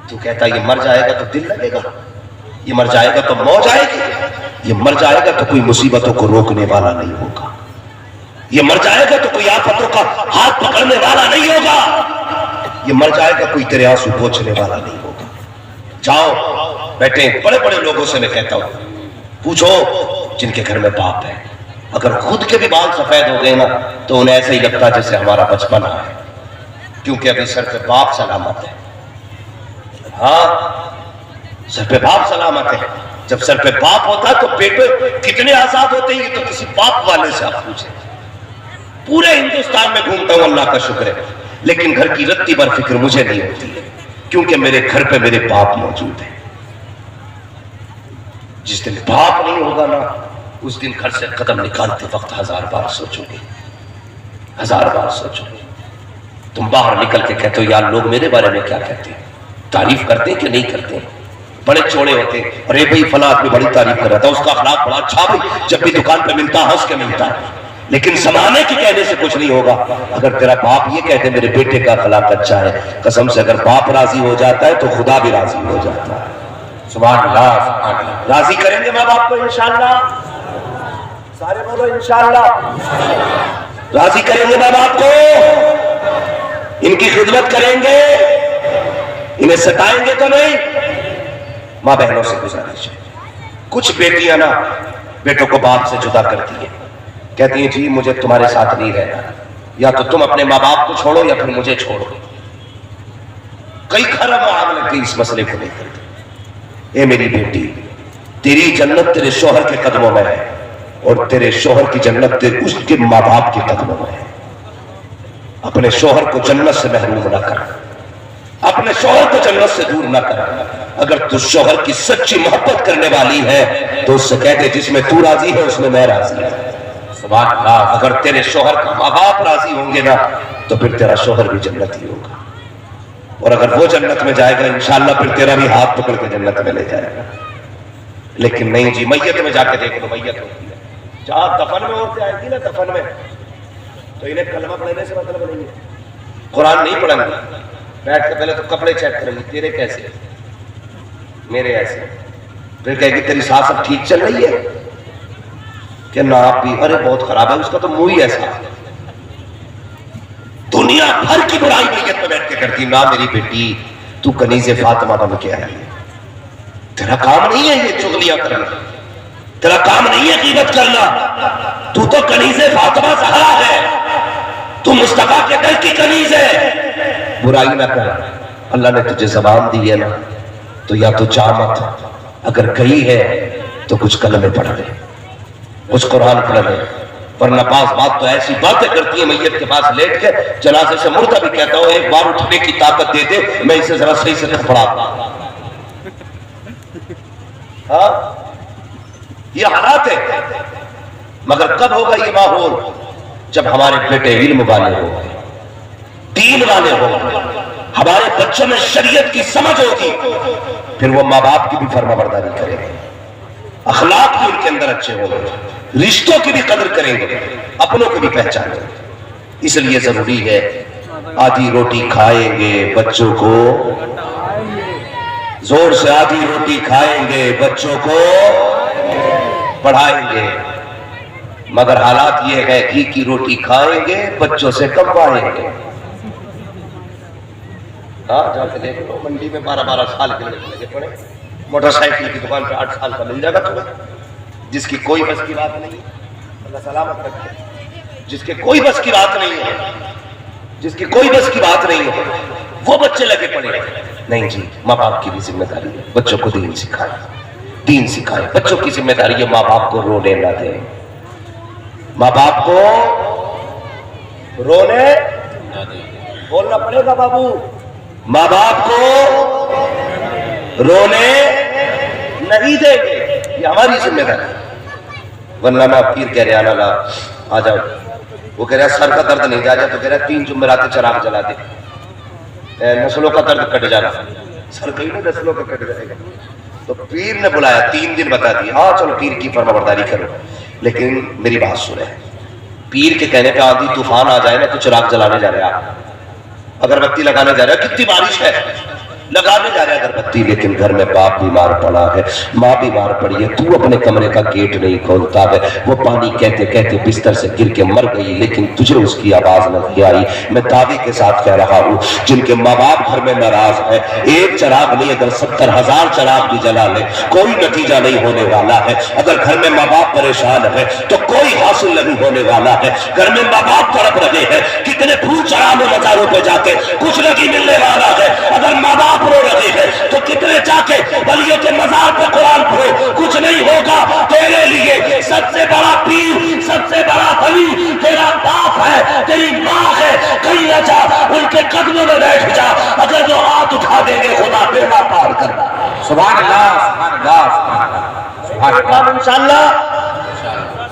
تو کہتا یہ مر جائے گا تو دل لگے گا, یہ مر جائے گا تو موج آئے گی, یہ مر جائے گا تو کوئی مصیبتوں کو روکنے والا نہیں ہوگا, یہ مر جائے گا تو کوئی آفتوں کا ہاتھ پکڑنے والا نہیں ہوگا, یہ مر جائے گا کوئی تیرے آنسو پوچھنے والا نہیں ہوگا. جاؤ بیٹھے بڑے بڑے لوگوں سے میں کہتا ہوں, پوچھو جن کے گھر میں باپ ہے, اگر خود کے بھی بال سفید ہو گئے نا تو انہیں ایسا ہی لگتا جیسے ہمارا بچپن ہے, کیونکہ ابھی سر پہ باپ سلامت ہے. ہاں سر پہ باپ سلامت ہے. جب سر پہ باپ ہوتا تو بیٹے کتنے آزاد ہوتے ہیں, یہ تو کسی باپ والے سے آپ پوچھیں. پورے ہندوستان میں گھومتا ہوں, اللہ کا شکر ہے, لیکن گھر کی رتی بھر فکر مجھے نہیں ہوتی ہے, کیونکہ میرے گھر پہ میرے باپ موجود ہیں. جس دن باپ نہیں ہوگا نا اس دن گھر سے قدم نکالتے وقت ہزار بار سوچو گے, ہزار بار سوچو گے. تم باہر نکل کے کہتے ہو یار لوگ میرے بارے میں کیا کہتے ہیں, تعریف کرتے کہ نہیں کرتے, بڑے چوڑے ہوتے ہیں, ارے بھائی فلاں آدمی بڑی تعریف کر رہا تھا, اس کا اخلاق بڑا اچھا, بھائی جب بھی دکان پہ ملتا ہنس کے ملتا ہے. لیکن زمانے کے کہنے سے کچھ نہیں ہوگا. اگر تیرا باپ یہ کہتے میرے بیٹے کا اخلاق اچھا ہے, قسم سے اگر باپ راضی ہو جاتا ہے تو خدا بھی راضی ہو جاتا ہے. سبحان اللہ سبحان اللہ. راضی کریں گے ماں باپ کو انشاءاللہ, سارے بولو انشاءاللہ. راضی کریں گے ماں باپ کو, ان کی خدمت کریں گے, انہیں ستائیں گے تو نہیں. ماں بہنوں سے گزارش ہے, کچھ بیٹیاں نا بیٹوں کو باپ سے جدا کرتی ہیں, کہتی ہیں جی مجھے تمہارے ساتھ نہیں رہنا, یا تو تم اپنے ماں باپ کو چھوڑو یا پھر مجھے چھوڑو. کئی خراب معاملے کی اس مسئلے کو لے کر. اے میری بیٹی, تیری جنت تیرے شوہر کے قدموں میں ہے, اور تیرے شوہر کی جنت اس کے ماں باپ کے قدموں میں ہے. اپنے شوہر کو جنت سے محروم نہ کر, اپنے شوہر کو جنت سے دور نہ کر. اگر تو شوہر کی سچی محبت کرنے والی ہے تو اس سے کہتے جس میں تو راضی ہے اس میں میں راضی ہوں. سبحان اللہ. اگر تیرے شوہر کا ماں باپ راضی ہوں گے نا تو پھر تیرا شوہر بھی جنت ہی ہوگا, اور اگر وہ جنت میں جائے گا انشاءاللہ پھر تیرا بھی ہاتھ پکڑ کے جنت میں لے جائے گا. لیکن نہیں جی, میت میں جا کے دیکھ لو, میت ہوتی ہے جہاں دفن میں ہوتے آئے گی نا, دفن میں تو انہیں کلمہ پڑھنے سے مطلب نہیں ہے, قرآن نہیں پڑھیں گے, بیٹھ کے پہلے تو کپڑے چیک کریں گے تیرے کیسے میرے ایسے, پھر کہے گی تیری سانس اب ٹھیک چل رہی ہے کہ نہ آپ بھی, ارے بہت خراب ہے, اس کا تو منہ ہی ایسا. دنیا بھر کی برائی میت میں بیٹھ کے کرتی. نہ میری بیٹی, تو کنیز فاطمہ بن کے آئی ہے, تیرا کام نہیں ہے یہ چغلیاں کرنا, تیرا کام نہیں ہے غیبت کرنا, تو کنیز فاطمہ زہرا ہے, تو مصطفیٰ کے گھر کی کنیز ہے. برائی نہ کر, اللہ نے تجھے زبان دی ہے نا تو یا تو جا مت, اگر کہی ہے تو کچھ کلمے پڑھ لے, کچھ قرآن پڑھ لے, ورنہ بعض بات تو ایسی باتیں کرتی ہیں میت کے پاس لیٹ کے, جنازے سے مردہ بھی کہتا ہوں ایک بار اٹھنے کی طاقت دے دے, میں اسے ذرا صحیح سے تھپڑا. ہاں یہ حالات ہے, مگر کب ہوگا یہ ماحول؟ جب ہمارے بیٹے علم والے ہوں گے, دین والے ہوں گے, ہمارے بچوں میں شریعت کی سمجھ ہوگی, پھر وہ ماں باپ کی بھی فرما برداری کریں گے. اخلاق بھی ان کے اندر اچھے ہوں گے، رشتوں کی بھی قدر کریں گے، اپنوں کو بھی پہچانیں گے۔ اس لیے ضروری ہے آدھی روٹی کھائیں گے بچوں کو، زور سے آدھی روٹی کھائیں گے بچوں کو پڑھائیں گے، مگر حالات یہ ہے گھی کی روٹی کھائیں گے بچوں سے کموائیں گے۔ ہاں جا کے دیکھ لو، منڈی میں 12 سال کے لگے پڑے، موٹر سائیکل کی دکان پہ 8 سال کا مل جائے گا تمہیں، جس کی کوئی بس کی بات نہیں، اللہ سلامت رکھے، جس کے کوئی بس کی بات نہیں ہے، جس کی کوئی بس کی بات نہیں ہے، وہ بچے لگے پڑے۔ نہیں جی، ماں باپ کی بھی ذمہ داری ہے، بچوں کو دین سکھائے، دین سکھائے۔ بچوں کی ذمہ داری ہے ماں باپ کو رونے نہ دیں، ماں باپ کو رونے بولنا پڑے گا بابو، ماں باپ کو رونے نہیں دیں گے، یہ ہماری ذمہ داری ہے۔ ورنہ میں پیر کہہ رہا لا آ جاؤ، وہ کہہ رہا سر کا درد نہیں جا جائے، تو کہہ رہا 3 جمعرات چراغ جلا دے، نسلوں کا درد کٹ جانا، سر کہیں نہیں نسلوں کا کٹ جائے گا۔ تو پیر نے بلایا، 3 دن بتا دی، ہاں چلو پیر کی فرما برداری کرو، لیکن میری بات سنیں، پیر کے کہنے پہ آندھی طوفان آ جائے نا تو چراغ جلانے جا رہے آپ، اگربتی لگانے جا رہے ہیں، کتنی بارش ہے لگانے جا رہے ہیں اگربتی، لیکن گھر میں باپ بیمار پڑا ہے، ماں بیمار پڑی ہے، تو اپنے کمرے کا گیٹ نہیں کھولتا ہے، وہ پانی کہتے کہتے بستر سے گر کے مر گئی، لیکن تجھے اس کی آواز نہیں آئی۔ میں دعوے کے ساتھ کہہ رہا ہوں، جن کے ماں باپ گھر میں ناراض ہے، ایک چراغ نہیں اگر 70,000 چراغ بھی جلا لے کوئی نتیجہ نہیں ہونے والا ہے۔ اگر گھر میں ماں باپ پریشان ہے تو کوئی حاصل نہیں ہونے والا ہے۔ گھر میں ماں باپ تڑپ رہے ہیں، کتنے پھول چڑھا لو مزاروں پہ جا کے، کچھ نہیں ملنے والا ہے۔ اگر ماں باپ رو رہے ہیں تو کتنے جا کے ولیوں کے مزار پہ قرآن پڑھو، کچھ نہیں ہوگا تیرے لیے۔ سب سے بڑا پیر، سب سے بڑا ولی تیرا باپ ہے، تیری ماں ہے، کہیں نہ جا ان کے قدموں میں بیٹھ جا، اگر وہ ہاتھ اٹھا دیں گے خدا بیڑا پار کرنا۔ سبحان اللہ، سبحان اللہ، سبحان اللہ، سبحان اللہ، انشاءاللہ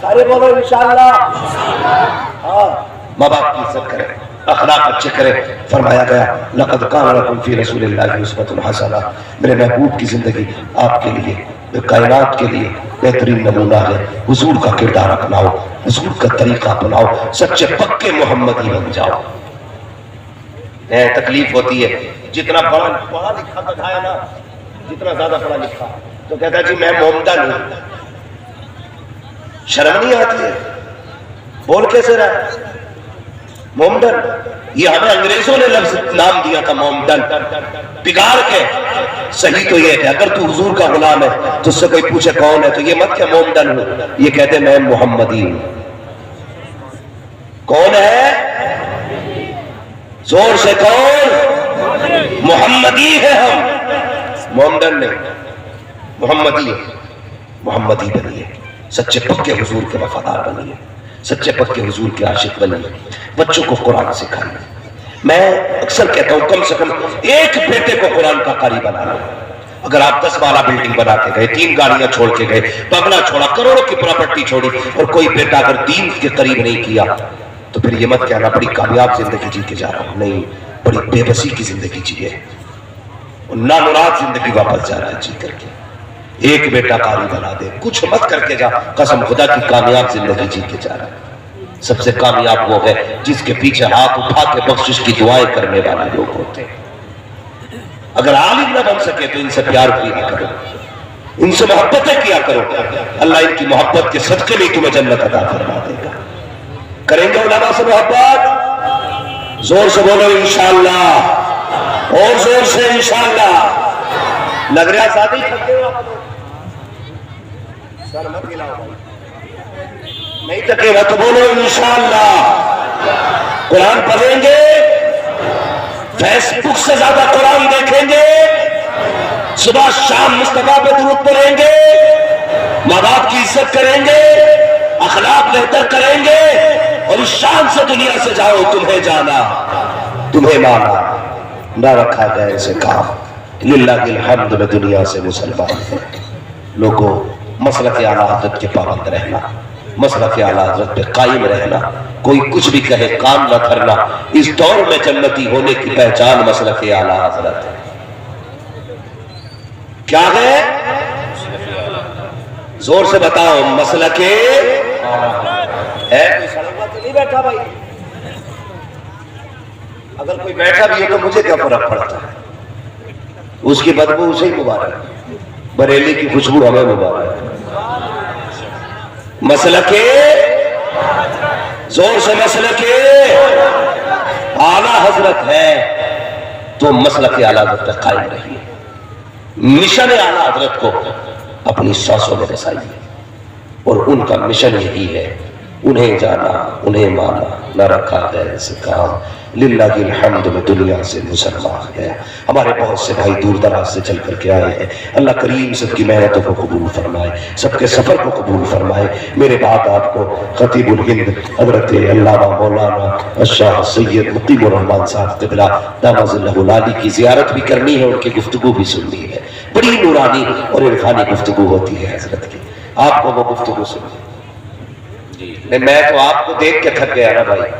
سارے بولو انشاءاللہ۔ ہاں ماں باپ کی عزت کریں، اخلاق اچھے کریں۔ فرمایا گیا لقد کان لکم فی رسول اللہ اسوۃ حسنہ، میرے محبوب کی زندگی آپ کے لیے، کائنات کے لیے بہترین نمونہ ہے۔ حضور کا کردار اپناؤ، حضور کا طریقہ اپناؤ، سچے پکے محمدی بن جاؤ۔ تکلیف ہوتی ہے، جتنا پڑھا لکھا بتایا نا، جتنا زیادہ پڑھا لکھا تو کہتا ہے جی میں مومدن ہوں، شرم نہیں آتی ہے، بول کیسے رہا ہے مومدن؟ یہ ہمیں انگریزوں نے لفظ نام دیا تھا مومدن، بگاڑ کے۔ صحیح تو یہ ہے اگر تو حضور کا غلام ہے تو اس سے کوئی پوچھے کون ہے تو یہ مت کہ مومدن ہوں، یہ کہتے میں محمدی ہوں۔ کون ہے؟ زور سے کون؟ محمدی ہے ہم، مومدن نہیں، محمدی ہے۔ محمدی بنیے، سچے پکے حضور کے وفادار بنیے، سچے پکے حضور کے عاشق بنیے، بچوں کو قرآن سکھائیے۔ میں اکثر کہتا ہوں کم سے کم ایک بیٹے کو قرآن کا قاری بنا لو۔ اگر آپ 10 والا بلڈنگ بنا کے گئے، 3 گاڑیاں چھوڑ کے گئے، بنگلہ چھوڑا، کروڑوں کی پراپرٹی چھوڑی، اور کوئی بیٹا اگر دین کے قریب نہیں کیا تو پھر یہ مت کہنا بڑی کامیاب زندگی جی کے جا رہا ہوں، نہیں، بڑی بے بسی کی زندگی جیے، نامراد زندگی واپس جا رہا ہے جی کر کے۔ ایک بیٹا قاری بنا دے، کچھ مت کر کے جا، قسم خدا کی کامیاب زندگی جی کے جا رہا ہے۔ سب سے کامیاب وہ ہے جس کے پیچھے ہاتھ اٹھا کے بخشش کی دعائیں کرنے والے لوگ ہوتے ہیں۔ اگر عالم نہ بن سکے تو ان سے پیار کیا کرو، ان سے محبتیں کیا کرو، اللہ ان کی محبت کے صدقے میں تمہیں جنت عطا فرما دے گا۔ کریں گے علماء سے محبت؟ زور سے بولو انشاءاللہ، اور زور سے انشاءاللہ۔ لگ رہا ساتھ ہی تھکے ہو سر مت گلاؤ، نہیں تھکے گا تو بولو انشاءاللہ۔ قرآن پڑھیں گے، فیس بک سے زیادہ قرآن دیکھیں گے، صبح شام مصطفیٰ پہ درود پڑھیں گے، ماں باپ کی عزت کریں گے، اخلاق بہتر کریں گے، اور اس شان سے دنیا سے جاؤ تمہیں جانا تمہیں مانا نہ رکھا گیا اسے کام۔ للہ الحمد میں دنیا سے مسلمان ہیں۔ لوگوں مسلک اعلیٰ حضرت کے پابند رہنا، مسلک اعلیٰ حضرت پہ قائم رہنا، کوئی کچھ بھی کہے کام نہ کرنا۔ اس دور میں جنتی ہونے کی پہچان مسلک اعلیٰ حضرت ہے۔ کیا ہے؟ زور سے بتاؤ مسئلہ کے ہے؟ کوئی سڑک تو نہیں بیٹھا بھائی؟ اگر کوئی بیٹھا بھی ہے تو مجھے کیا فرق پڑتا ہے؟ اس کی بدبو اسے ہی مبارک، بریلی کی خوشبو ہمیں مبارک۔ مسئلہ کے زور سے مسئلہ کے اعلیٰ حضرت ہے تو مسئلہ کے اعلیٰ حضرت تک قائم رہیے، مشن اعلیٰ حضرت کو اپنی سانسوں میں بسائیے، اور ان کا مشن یہی ہے، انہیں جانا انہیں مانا، نہ رکھا غیر سے کام، للہ کی الحمد میں دنیا سے مسلمان ہے۔ ہمارے بہت سے بھائی دور دراز سے چل کر کے آئے ہیں، اللہ کریم سب کی محنتوں کو قبول فرمائے، سب کے سفر کو قبول فرمائے۔ میرے بعد آپ کو خطیب الہند حضرت علامہ مولانا الشاہ سید مقیم الرحمان صاحب قبلہ دامت ظلہ العالی کی زیارت بھی کرنی ہے، ان کی گفتگو بھی سننی ہے، بڑی نورانی اور عرفانی گفتگو ہوتی ہے حضرت کی، آپ کو وہ گفتگو سننی۔ میں تو آپ کو دیکھ کے تھک گیا نا بھائی،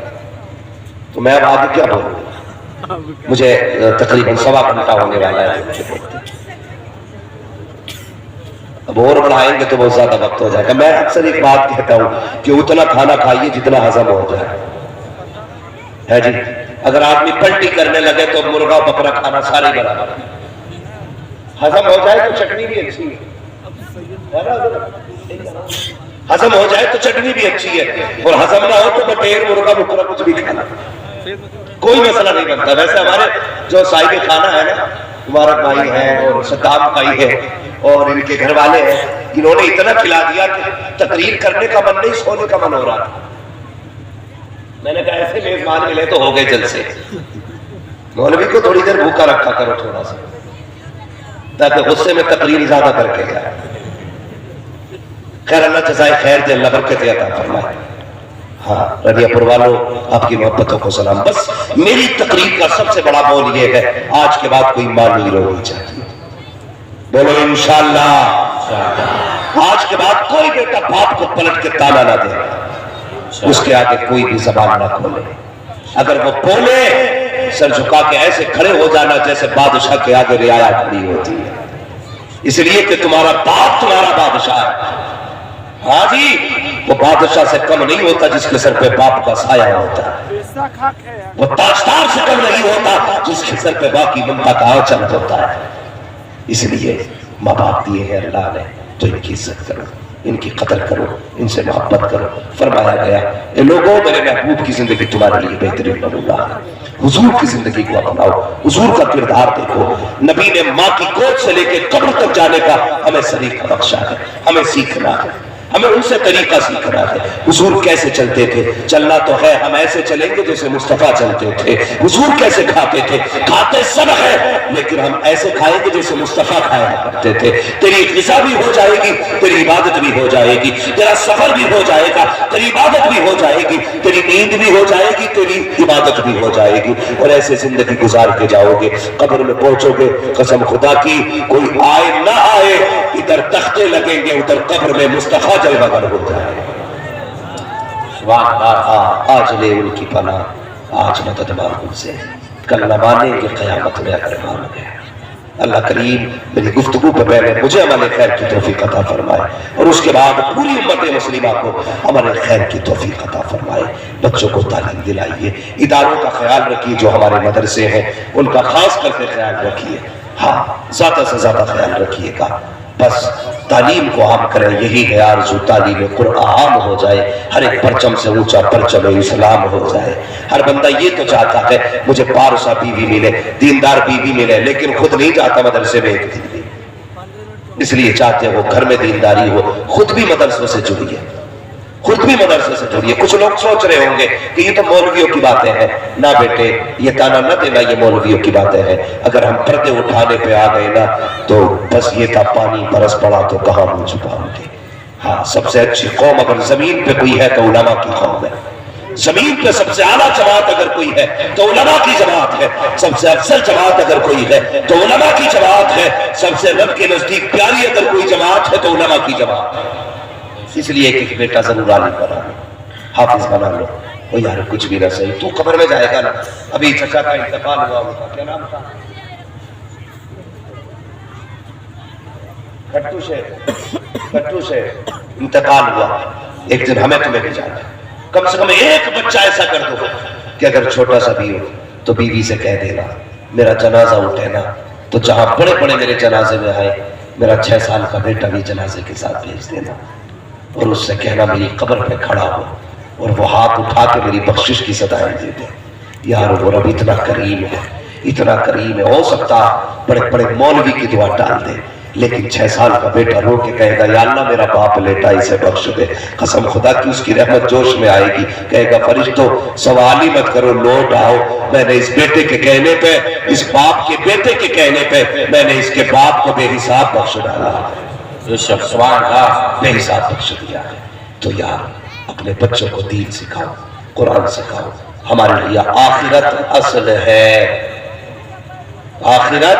تو میں اب آگے کیا بولوں؟ مجھے تقریباً 1.25 گھنٹہ ہونے والا ہے، اب اور بڑھائیں گے تو بہت زیادہ وقت ہو جائے گا۔ میں اکثر ایک بات کہتا ہوں کہ اتنا کھانا کھائیے جتنا ہضم ہو جائے، ہے جی۔ اگر آدمی پلٹی کرنے لگے تو مرغا بکرا کھانا سارے برابر، ہضم ہو جائے تو چٹنی بھی اچھی ہے، ہضم ہو جائے تو چٹنی بھی اچھی ہے، اور ہضم نہ ہو تو بٹیر مرغا بکرا کچھ بھی کھانا، کوئی مسئلہ نہیں بنتا۔ ویسے ہمارے جو صاحب کھانا ہے نا، مبارک بھائی ہیں اور صدام بھائی ہے اور ان کے گھر والے ہیں، انہوں نے اتنا کھلا دیا کہ تقریر کرنے کا من نہیں، سونے کا من ہو رہا تھا۔ میں نے کہا ایسے میزبان ملے تو ہو گئے جلسے، مولوی کو تھوڑی دیر بھوکا رکھا کرو تھوڑا سا، تاکہ غصے میں تقریر زیادہ کر کے جائے۔ خیر اللہ جزائے خیر دے، اللہ برکت عطا فرمائے۔ ہاں رضیہ پور والوں، آپ کی محبتوں کو سلام۔ بس میری تقریر کا سب سے بڑا بول یہ ہے، آج کے بعد کوئی ماں نہیں رونی چاہیے، بولو انشاءاللہ۔ آج کے بعد کوئی بیٹا باپ کو پلٹ کے تانا نہ دے، اس کے آگے کوئی بھی زبان نہ کھولے، اگر وہ بولے سر جھکا کے ایسے کھڑے ہو جانا جیسے بادشاہ کے آگے رعایا کھڑی ہوتی ہے، اس لیے کہ تمہارا باپ تمہارا بادشاہ ہے۔ ہاں جی، وہ بادشاہ سے کم نہیں ہوتا جس کے سر پہ باپ کا سایہ ہوتا ہے، وہ تاجدار سے کم نہیں ہوتا جس کے سر پہ باپ کی ممتا کا آنچل ہوتا ہے۔ اس لیے ماں باپ دیے ہیں اللہ نے تو ان کی عزت کرو، ان کی قدر کرو، ان سے محبت کرو۔ فرمایا گیا اے لوگوں، میرے محبوب کی زندگی تمہارے لیے بہترین بنوں گا، حضور کی زندگی کو اپناؤ، حضور کا کردار دیکھو۔ نبی نے ماں کی گود سے لے کے قبر تک جانے کا ہمیں سلیقہ بخشا ہے، ہمیں سیکھنا ہے، ہمیں ان سے طریقہ سیکھنا ہے۔ حضور کیسے چلتے تھے؟ چلنا تو ہے، ہم ایسے چلیں گے جیسے مصطفیٰ چلتے تھے۔ حضور کیسے کھاتے تھے؟ کھاتے سب ہے، لیکن ہم ایسے کھائیں گے جیسے مصطفیٰ کھایا کرتے تھے۔ تیری غذا بھی ہو جائے گی، تیری عبادت بھی ہو جائے گی، تیرا سفر بھی ہو جائے گا، تیری عبادت بھی ہو جائے گی، تیری نیند بھی ہو جائے گی، تیری عبادت بھی ہو جائے گی، اور ایسے زندگی گزار کے جاؤ گے۔ قبر میں پہنچو گے، قسم خدا کی کوئی آئے نہ آئے، ادھر تختے لگیں گے، ادھر قبر میں مصطفیٰ جلوہ گر ہو جائے۔ آج لے ان کی پناہ، آج مدد مانگ ان سے، کل نہ مانیں گے قیامت میں اگر مان گئے۔ اللہ کریم میری گفتگو پہ پہلے مجھے عمل خیر کی توفیق عطا فرمائے، اور اس کے بعد پوری امت مسلمہ کو عمل خیر کی توفیق عطا فرمائے۔ بچوں کو تعلیم دلائیے، اداروں کا خیال رکھیے، جو ہمارے مدرسے ہیں ان کا خاص کر کے خیال رکھیے، ہاں زیادہ سے زیادہ خیال رکھیے گا۔ بس تعلیم کو عام کریں، یہی ہے آرزو، تعلیم قرآن عام ہو جائے، ہر ایک پرچم سے اونچا پرچم اسلام ہو جائے۔ ہر بندہ یہ تو چاہتا ہے مجھے پارسا بیوی ملے، دیندار بیوی ملے، لیکن خود نہیں چاہتا مدرسے میں ایک دن بھی، اس لیے چاہتے ہو گھر میں دینداری ہو، خود بھی مدرسے سے جڑیے، خود بھی مدرسے سے جڑیے۔ کچھ لوگ سوچ رہے ہوں گے کہ یہ تو مولویوں کی باتیں ہیں، نہ بیٹے یہ تانا نہ دینا، یہ مولویوں کی باتیں ہیں۔ اگر ہم پردے اٹھانے پہ آ گئے نا تو بس یہ تھا پانی برس پڑا تو کہاں منہ چھپاؤں گے۔ ہاں سب سے اچھی قوم اگر زمین پہ کوئی ہے تو علماء کی قوم ہے، زمین پہ سب سے اعلیٰ جماعت اگر کوئی ہے تو علماء کی جماعت ہے، سب سے افضل جماعت اگر کوئی ہے تو علماء کی جماعت ہے، سب سے رب کے نزدیک پیاری اگر کوئی جماعت ہے تو علماء کی جماعت ہے۔ اس لیے ایک بیٹا ضرور عالم بنا لو، حافظ بنا لو، وہ یار کچھ بھی نہ صحیح، تو قبر میں جائے گا نا۔ ابھی چچا کا انتقال ہوا، ان کا کیا نام تھا؟ کٹو سے انتقال ہوا، ایک دن ہمیں تمہیں بھی جانا ہے، کم سے کم ایک بچہ ایسا کر دو کہ اگر چھوٹا سا بھی ہو تو بیوی سے کہہ دینا میرا جنازہ اٹھے نا تو جہاں بڑے بڑے میرے جنازے میں آئے میرا 6 سال کا بیٹا بھی جنازے کے ساتھ بھیج دینا، اور اس سے کہنا میری قبر پہ کھڑا ہو اور وہ ہاتھ اٹھا کے میری بخشش کی صدائیں دے دے۔ یار وہ رب اتنا کریم ہے، اتنا کریم ہے، ہو سکتا بڑے بڑے مولوی کی دعا ڈال دے لیکن 6 سال کا بیٹا رو کے کہے گا یا اللہ میرا باپ لیٹا اسے بخش دے، قسم خدا کی اس کی رحمت جوش میں آئے گی، کہے گا فرشتوں سوال ہی مت کرو، لوٹ آؤ، میں نے اس بیٹے کے کہنے پہ، اس باپ کے بیٹے کے کہنے پہ میں نے اس کے باپ کو بے حساب بخش ڈالا، بے شک سبحان اللہ بے حساب بخش دیا ہے۔ تو یار اپنے بچوں کو دین سکھاؤ، قرآن سکھاؤ، ہمارے لیے آخرت اصل ہے، آخرت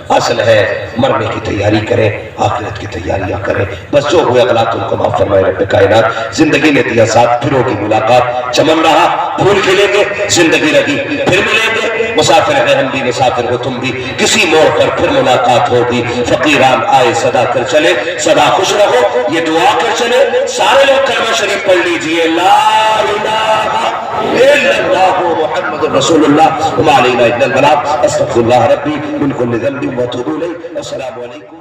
اصل ہے، مرنے کی تیاری کریں، آخرت کی تیاریاں کریں، بس جو ہوئے غلط ان کو معاف فرمائے رب کائنات۔ زندگی نے دیا ساتھ، پھر ہوگی ملاقات، چمن رہا پھول کھلیں گے، زندگی رہی پھر ملیں گے، مسافر ہیں ہم بھی مسافر ہو تم بھی، کسی موڑ پر پھر ملاقات ہوگی، فقیران آئے صدا کر چلے، سدا خوش رہو یہ دعا کر چلے، سارے لوگ کلمہ شریف پڑھ لیجئے، لا الہ الا اللہ محمد رسول اللہ وما علینا الا البلاغ، استغفر اللہ ربی من کل ذنب واتوب الیہ، السلام علیکم۔